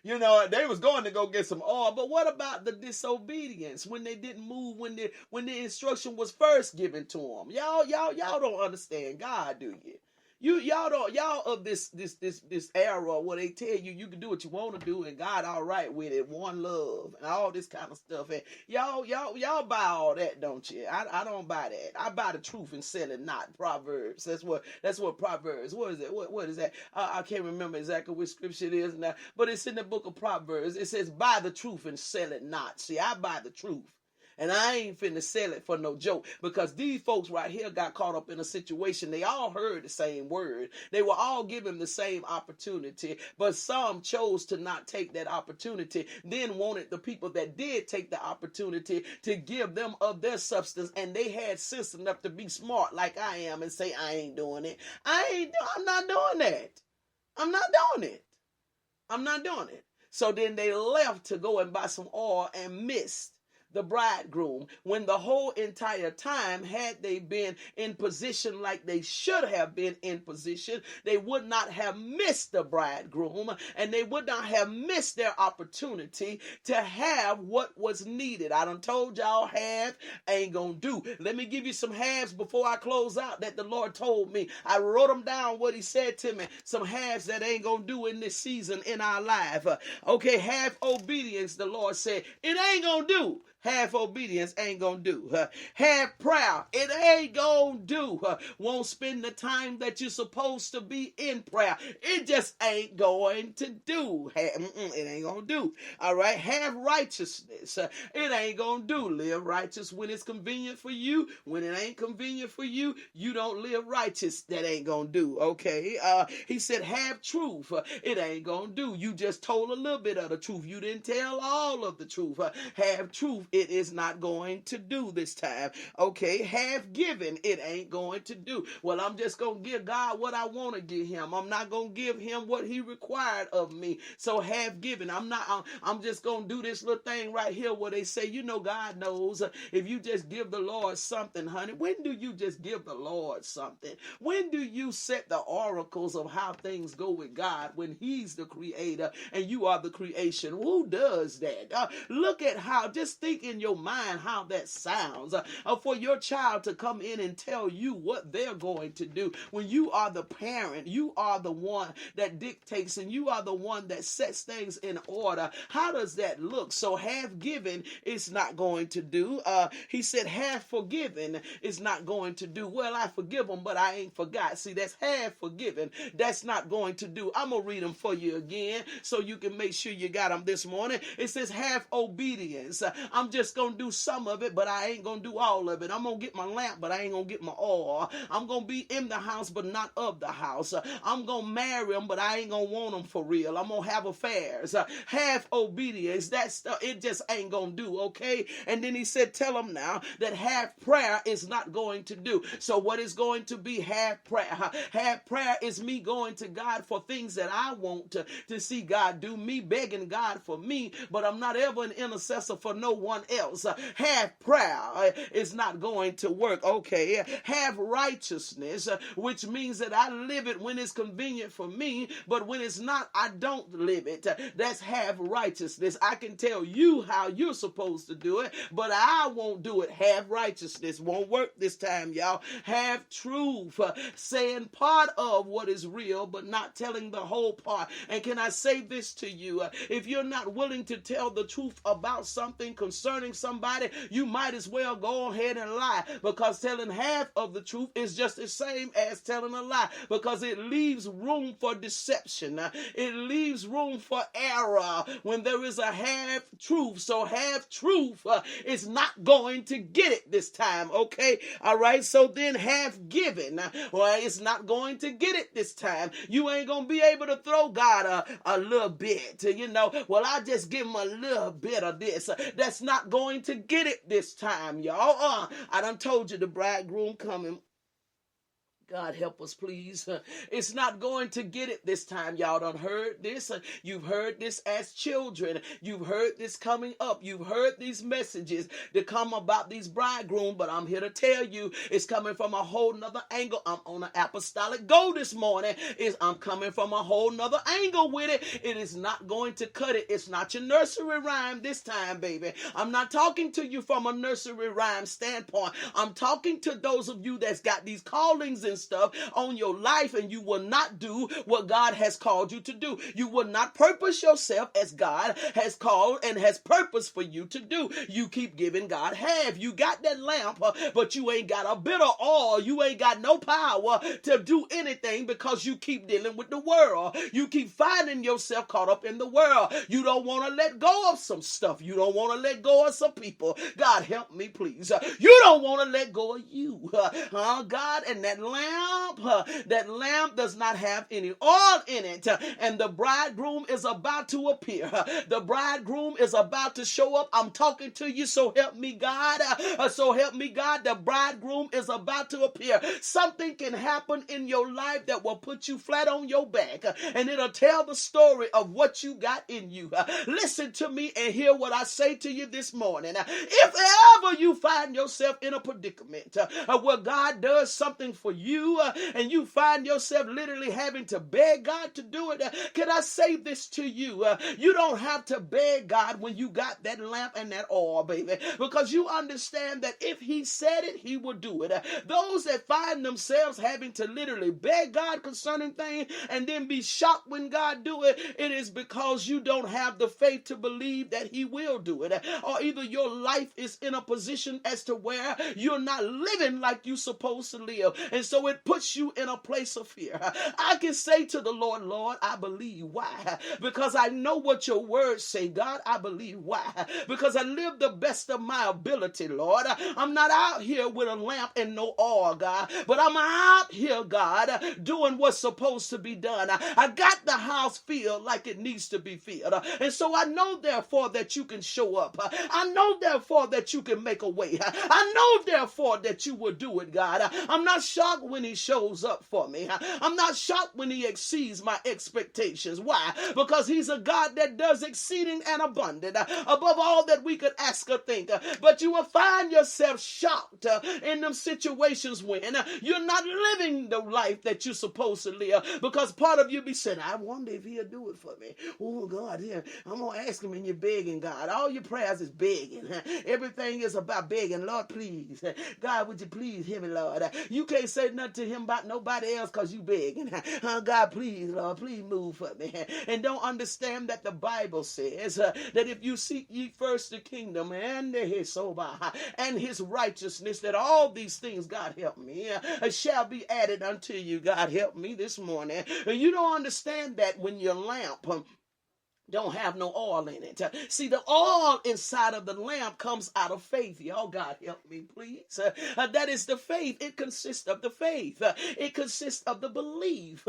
You know, they was going to go get some oil, but what about the disobedience when they didn't move when the instruction was first given to them? Y'all don't understand God, do you? Y'all of this era where they tell you can do what you want to do and God all right with it, one love and all this kind of stuff. And y'all buy all that, don't you? I don't buy that. I buy the truth and sell it not. Proverbs. That's what Proverbs. What is it? What is that? I can't remember exactly which scripture it is now, but it's in the book of Proverbs. It says, "Buy the truth and sell it not." See, I buy the truth. And I ain't finna sell it for no joke, because these folks right here got caught up in a situation. They all heard the same word. They were all given the same opportunity, but some chose to not take that opportunity, then wanted the people that did take the opportunity to give them of their substance, and they had sense enough to be smart like I am and say, I ain't doing it. I'm not doing that. I'm not doing it. I'm not doing it. So then they left to go and buy some oil and missed the bridegroom, when the whole entire time, had they been in position like they should have been in position, they would not have missed the bridegroom, and they would not have missed their opportunity to have what was needed. I done told y'all half ain't gonna do. Let me give you some halves before I close out that the Lord told me. I wrote them down, what he said to me. Some halves that ain't gonna do in this season in our life. Okay, half obedience, the Lord said, it ain't gonna do. Half obedience ain't gonna do. Half prayer, it ain't gonna do. Won't spend the time that you're supposed to be in prayer. It just ain't going to do. It ain't gonna do. All right. Half righteousness, it ain't gonna do. Live righteous when it's convenient for you. When it ain't convenient for you, you don't live righteous. That ain't gonna do. Okay. He said half truth, it ain't gonna do. You just told a little bit of the truth. You didn't tell all of the truth. Half truth, it is not going to do this time. Okay, half given, it ain't going to do. Well, I'm just going to give God what I want to give him. I'm not going to give him what he required of me. So half given, I'm just going to do this little thing right here where they say, God knows, if you just give the Lord something, honey. When do you just give the Lord something? When do you set the oracles of how things go with God when he's the creator and you are the creation? Who does that? Look at how, just think in your mind how that sounds, for your child to come in and tell you what they're going to do. When you are the parent, you are the one that dictates and you are the one that sets things in order. How does that look? So half given is not going to do. He said half forgiven is not going to do. Well, I forgive them, but I ain't forgot. See, that's half forgiven. That's not going to do. I'm going to read them for you again so you can make sure you got them this morning. It says half obedience. I'm just going to do some of it, but I ain't going to do all of it. I'm going to get my lamp, but I ain't going to get my oil. I'm going to be in the house, but not of the house. I'm going to marry them, but I ain't going to want them for real. I'm going to have affairs. Half obedience, it just ain't going to do, okay? And then he said, tell them now that half prayer is not going to do. So what is going to be half prayer? Half prayer is me going to God for things that I want to see God do, me begging God for me, but I'm not ever an intercessor for no one else. Half prayer is not going to work. Okay, half righteousness, which means that I live it when it's convenient for me, but when it's not, I don't live it. That's half righteousness. I can tell you how you're supposed to do it, but I won't do it. Half righteousness won't work this time, y'all. Half truth, saying part of what is real, but not telling the whole part. And can I say this to you? If you're not willing to tell the truth about something concerning somebody, you might as well go ahead and lie, because telling half of the truth is just the same as telling a lie, because it leaves room for deception. It leaves room for error when there is a half truth. So half truth is not going to get it this time. Okay. All right. So then half given, well, it's not going to get it this time. You ain't going to be able to throw God a little bit, well, I just give him a little bit of this. That's not going to get it this time, y'all. I done told you the bridegroom coming. God help us, please. It's not going to get it this time. Y'all done heard this. You've heard this as children. You've heard this coming up. You've heard these messages that come about these bridegrooms, but I'm here to tell you it's coming from a whole nother angle. I'm on an apostolic go this morning. I'm coming from a whole nother angle with it. It is not going to cut it. It's not your nursery rhyme this time, baby. I'm not talking to you from a nursery rhyme standpoint. I'm talking to those of you that's got these callings and stuff on your life, and you will not do what God has called you to do. You will not purpose yourself as God has called and has purpose for you to do. You keep giving God half. You got that lamp, but you ain't got a bit of oil. You ain't got no power to do anything because you keep dealing with the world. You keep finding yourself caught up in the world. You don't want to let go of some stuff. You don't want to let go of some people. God help me, please. You don't want to let go of you. God, and that lamp does not have any oil in it, and the bridegroom is about to appear. The bridegroom is about to show up. I'm talking to you, so help me God. So help me God. The bridegroom is about to appear. Something can happen in your life that will put you flat on your back, and it'll tell the story of what you got in you. Listen to me and hear what I say to you this morning. If ever you find yourself in a predicament where God does something for you, and you find yourself literally having to beg God to do it, can I say this to you? You don't have to beg God when you got that lamp and that oil, baby, because you understand that if he said it, he will do it. Those that find themselves having to literally beg God concerning things and then be shocked when God do it, it is because you don't have the faith to believe that he will do it, or either your life is in a position as to where you're not living like you're supposed to live, and so it puts you in a place of fear. I can say to the Lord, Lord, I believe. Why? Because I know what your words say. God, I believe. Why? Because I live the best of my ability, Lord. I'm not out here with a lamp and no oil, God, but I'm out here, God, doing what's supposed to be done. I got the house filled like it needs to be filled, and so I know therefore that you can show up. I know therefore that you can make a way. I know therefore that you will do it, God. I'm not shocked when he shows up for me. I'm not shocked when he exceeds my expectations. Why? Because he's a God that does exceeding and abundant above all that we could ask or think. But you will find yourself shocked in them situations when you're not living the life that you're supposed to live, because part of you be saying, I wonder if he'll do it for me. Oh God, yeah, I'm gonna ask him, and you're begging God. All your prayers is begging. Everything is about begging. Lord, please. God, would you please hear me, Lord? You can't say nothing to him about nobody else because you begging. God, please, Lord, please move for me. And don't understand that the Bible says that if you seek ye first the kingdom and his righteousness, that all these things, God help me, shall be added unto you. God help me this morning. You don't understand that when your lamp don't have no oil in it. See, the oil inside of the lamp comes out of faith. Y'all, God help me, please. That is the faith. It consists of the faith. It consists of the belief.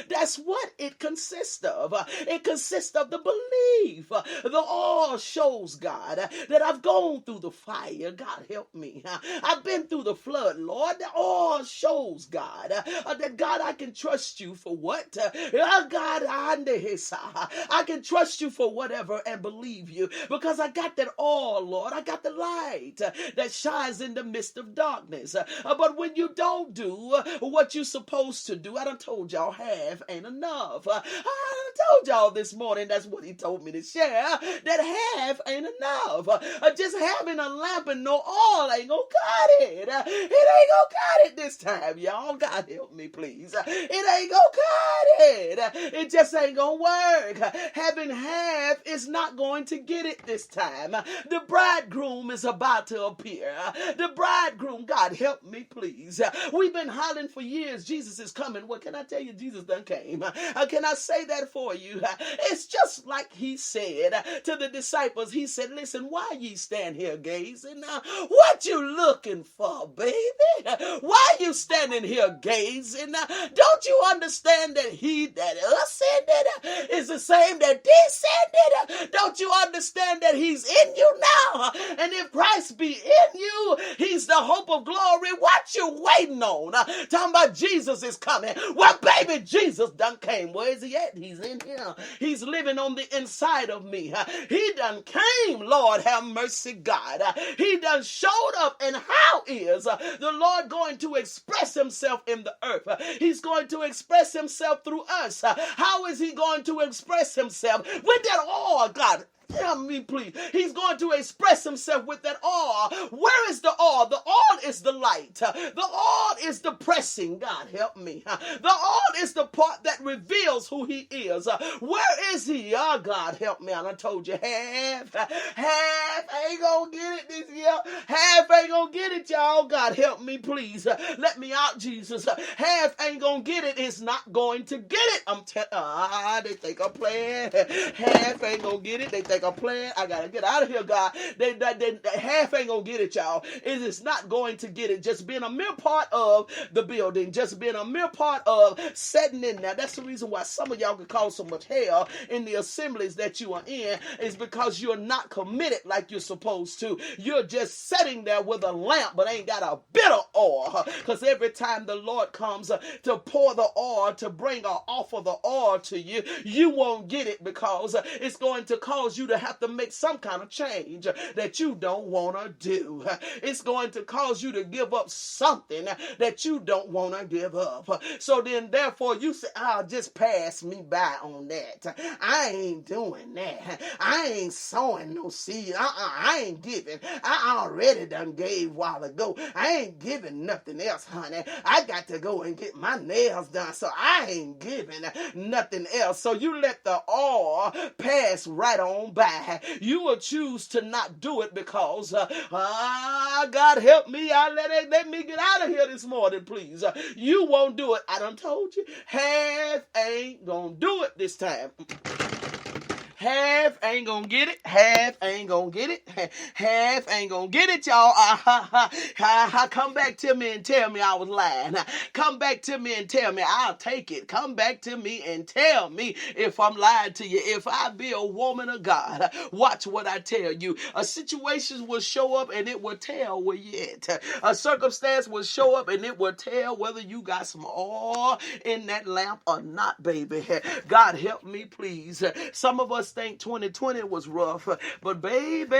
That's what it consists of. It consists of the belief. The oil shows, God, that I've gone through the fire. God help me. I've been through the flood, Lord. The oil shows, God, that God, I can trust you for what? God, I can trust you for whatever and believe you because I got that oil, Lord. I got the light that shines in the midst of darkness. But when you don't do what you're supposed to do, I done told y'all half ain't enough. I done told y'all this morning, that's what he told me to share, that half ain't enough. Just having a lamp and no oil ain't gonna cut it. It ain't gonna cut it this time, y'all. God help me, please. It ain't gonna cut it. It just ain't gonna work. Having half is not going to get it this time. The bridegroom is about to appear. The bridegroom, God help me, please. We've been hollering for years, Jesus is coming. What can I tell you? Jesus done came. Can I say that for you? It's just like he said to the disciples. He said, listen, why ye stand here gazing? What you looking for, baby? Why you standing here gazing? Don't you understand that he that ascended is the same that descended. Don't you understand that he's in you now? And if Christ be in you, he's the hope of glory. What you waiting on? Talking about Jesus is coming. Well, baby, Jesus done came. Where is he at? He's in here. He's living on the inside of me. He done came, Lord have mercy, God. He done showed up. And how is the Lord going to express himself in the earth? He's going to express himself through us. How is he going to express himself? With that all, God. Tell me, please. He's going to express himself with that all. Where is the all? The all is the light. The all is the pressing. God, help me. The all is the part that reveals who he is. Where is he? Oh, God, help me. And I told you, half ain't gonna get it this year. Half ain't gonna get it, y'all. God, help me, please. Let me out, Jesus. Half ain't gonna get it. It's not going to get it. I'm telling they think I'm playing. Half ain't gonna get it. They think I'm playing. I gotta get out of here, God. They half ain't gonna get it, y'all. It is not going to get it. Just being a mere part of the building, just being a mere part of setting in there. That's the reason why some of y'all can cause so much hell in the assemblies that you are in, is because you're not committed like you're supposed to. You're just sitting there with a lamp, but ain't got a bit of oil. Because every time the Lord comes to pour the oil, to bring or offer the oil to you, you won't get it, because it's going to cause you to have to make some kind of change that you don't want to do. It's going to cause you to give up something that you don't want to give up. So then, therefore, you say, just pass me by on that. I ain't doing that. I ain't sowing no seed. I ain't giving. I already done gave a while ago. I ain't giving nothing else, honey. I got to go and get my nails done, so I ain't giving nothing else. So you let the oil pass right on by. You will choose to not do it because, God help me. Let me get out of here this morning, please. You won't do it. I done told you. Half ain't gonna do it this time. Half ain't gonna get it. Half ain't gonna get it. Half ain't gonna get it, y'all. Come back to me and tell me I was lying. Come back to me and tell me I'll take it. Come back to me and tell me if I'm lying to you. If I be a woman of God, watch what I tell you. A situation will show up and it will tell where you at. A circumstance will show up and it will tell whether you got some oil in that lamp or not, baby. God help me, please. Some of us think 2020 was rough, but baby,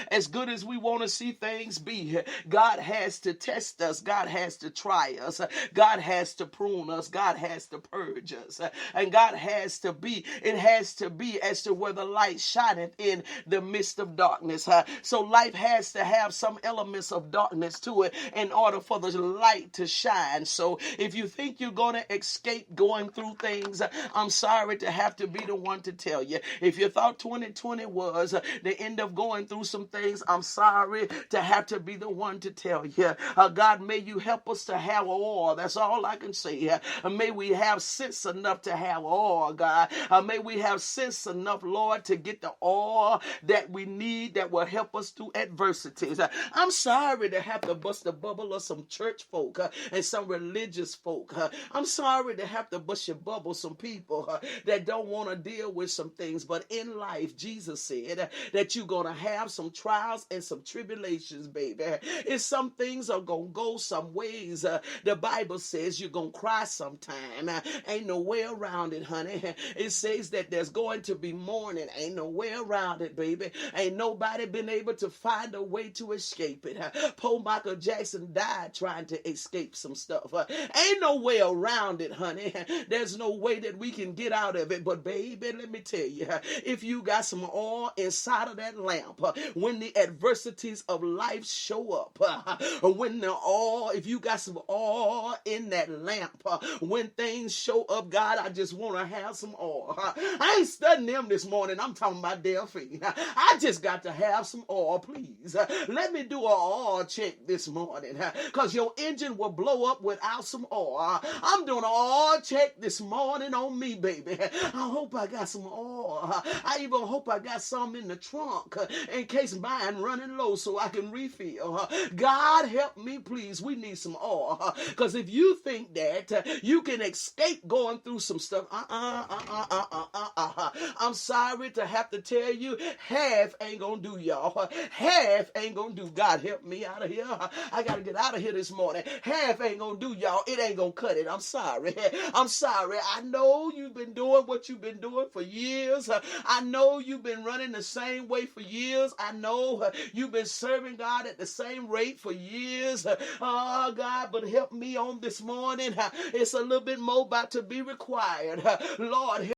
as good as we want to see things be, God has to test us. God has to try us. God has to prune us. God has to purge us. And God has to be, it has to be as to where the light shineth in the midst of darkness. So life has to have some elements of darkness to it in order for the light to shine. So if you think you're going to escape going through things, I'm sorry to have to be the one to tell you. If you thought 2020 was the end of going through some things, I'm sorry to have to be the one to tell you. God, may you help us to have oil. That's all I can say. May we have sense enough to have oil, God. May we have sense enough, Lord, to get the oil that we need that will help us through adversities. I'm sorry to have to bust the bubble of some church folk and some religious folk. I'm sorry to have to bust your bubble some people that don't want to deal with some things. But in life, Jesus said that you're going to have some trials and some tribulations, baby. And some things are going to go some ways. The Bible says you're going to cry sometime. Ain't no way around it, honey. It says that there's going to be mourning. Ain't no way around it, baby. Ain't nobody been able to find a way to escape it. Poor Michael Jackson died trying to escape some stuff. Ain't no way around it, honey. There's no way that we can get out of it. But baby, let me tell you, if you got some oil inside of that lamp, when the adversities of life show up, if you got some oil in that lamp, when things show up, God, I just want to have some oil. I ain't studying them this morning. I'm talking about Delphine. I just got to have some oil, please. Let me do an oil check this morning, because your engine will blow up without some oil. I'm doing an oil check this morning on me. see, baby. I hope I got some oil. I even hope I got some in the trunk in case mine running low so I can refill. God help me, please. We need some oil. Because if you think that you can escape going through some stuff, I'm sorry to have to tell you, half ain't gonna do, y'all. Half ain't gonna do. God help me out of here. I gotta get out of here this morning. Half ain't gonna do, y'all. It ain't gonna cut it. I'm sorry. I'm sorry. I know you've been doing what you've been doing for years. I know you've been running the same way for years. I know you've been serving God at the same rate for years. Oh, God, but help me on this morning. It's a little bit more about to be required. Lord,